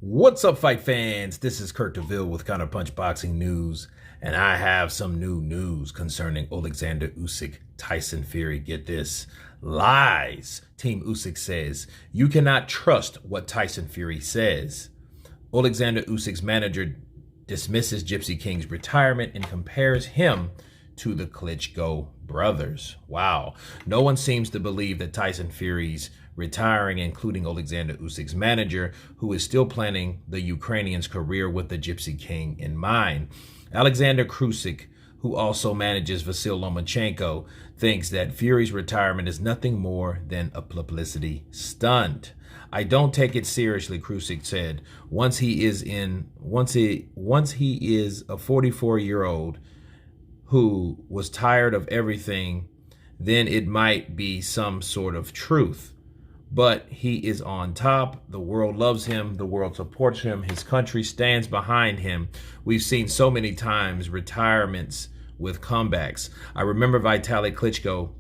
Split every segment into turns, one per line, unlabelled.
What's up, fight fans? This is Kurt DeVille with Counterpunch Boxing News, and I have some new news concerning Alexander Usyk, Tyson Fury. Get this. Lies. Team Usyk says, you cannot trust what Tyson Fury says. Alexander Usyk's manager dismisses Gypsy King's retirement and compares him to the Klitschko brothers. Wow. No one seems to believe that Tyson Fury's retiring, including Alexander Usyk's manager, who is still planning the Ukrainian's career with the Gypsy King in mind. Alexander Usyk, who also manages Vasyl Lomachenko, thinks that Fury's retirement is nothing more than a publicity stunt. I don't take it seriously, Usyk said. Once he is a 44-year-old who was tired of everything, then it might be some sort of truth. But he is on top. The world loves him. The world supports him. His country stands behind him. We've seen so many times retirements with comebacks. I remember Vitaly Klitschko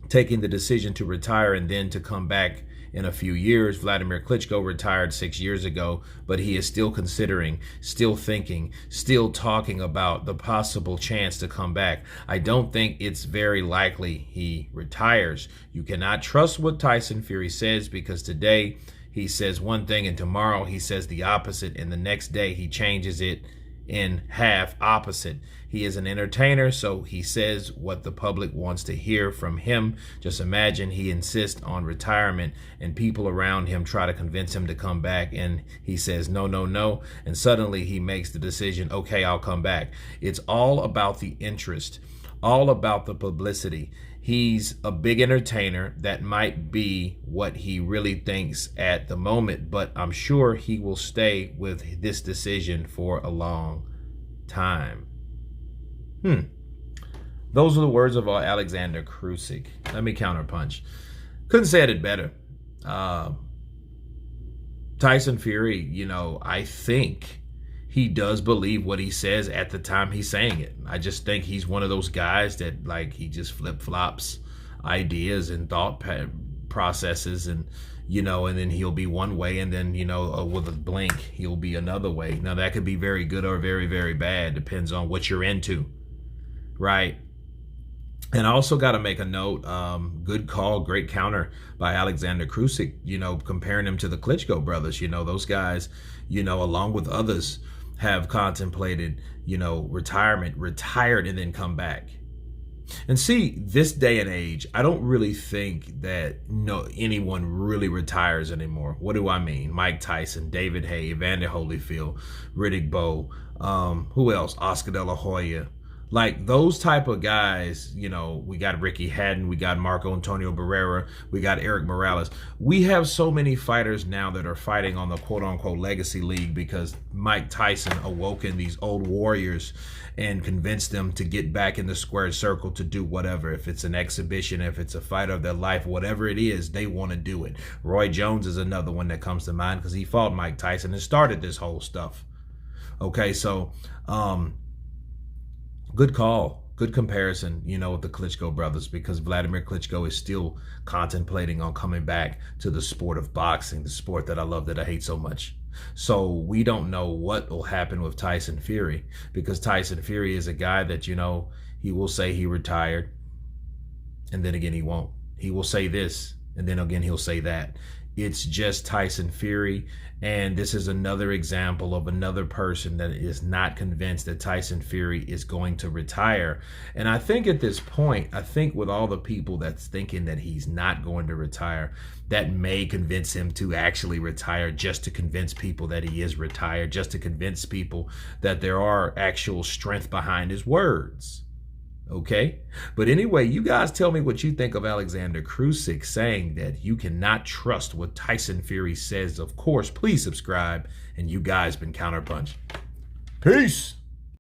taking the decision to retire and then to come back in a few years. Vladimir Klitschko retired 6 years ago, but he is still considering, still thinking, still talking about the possible chance to come back. I don't think it's very likely he retires. You cannot trust what Tyson Fury says, because today he says one thing and tomorrow he says the opposite, and the next day he changes it in half opposite. He is an entertainer, so he says what the public wants to hear from him. Just imagine he insists on retirement and people around him try to convince him to come back, and he says no, no, no, and suddenly he makes the decision, okay, I'll come back. It's all about the interest, all about the publicity. He's a big entertainer. That might be what he really thinks at the moment, but I'm sure he will stay with this decision for a long time. Those are the words of Alexander Usyk. Let me counterpunch. Couldn't say it better. Tyson Fury, I think he does believe what he says at the time he's saying it. I just think he's one of those guys that, he just flip-flops ideas and thought processes, and and then he'll be one way, and then with a blink he'll be another way. Now that could be very good or very, very bad, depends on what you're into, right? And I also got to make a note, good call, great counter by Alexander Usyk, comparing him to the Klitschko brothers. Those guys, along with others, have contemplated, retirement, retired, and then come back. And see, this day and age, I don't really think that anyone really retires anymore. What do I mean? Mike Tyson, David Haye, Evander Holyfield, Riddick Bowe, who else? Oscar De La Hoya. Those type of guys, we got Ricky Hatton, we got Marco Antonio Barrera, we got Eric Morales. We have so many fighters now that are fighting on the quote-unquote legacy league because Mike Tyson awoken these old warriors and convinced them to get back in the square circle to do whatever. If it's an exhibition, if it's a fight of their life, whatever it is, they want to do it. Roy Jones is another one that comes to mind because he fought Mike Tyson and started this whole stuff. Okay, so good call, good comparison, with the Klitschko brothers, because Vladimir Klitschko is still contemplating on coming back to the sport of boxing, the sport that I love, that I hate so much. So we don't know what will happen with Tyson Fury, because Tyson Fury is a guy that, he will say he retired, and then again he won't. He will say this, and then again he'll say that. It's just Tyson Fury, and this is another example of another person that is not convinced that Tyson Fury is going to retire. And I think at this point, with all the people that's thinking that he's not going to retire, that may convince him to actually retire, just to convince people that he is retired, just to convince people that there are actual strength behind his words. Okay, but anyway, you guys tell me what you think of Alexander Usyk saying that you cannot trust what Tyson Fury says. Of course, please subscribe, and you guys been Counterpunch. Peace.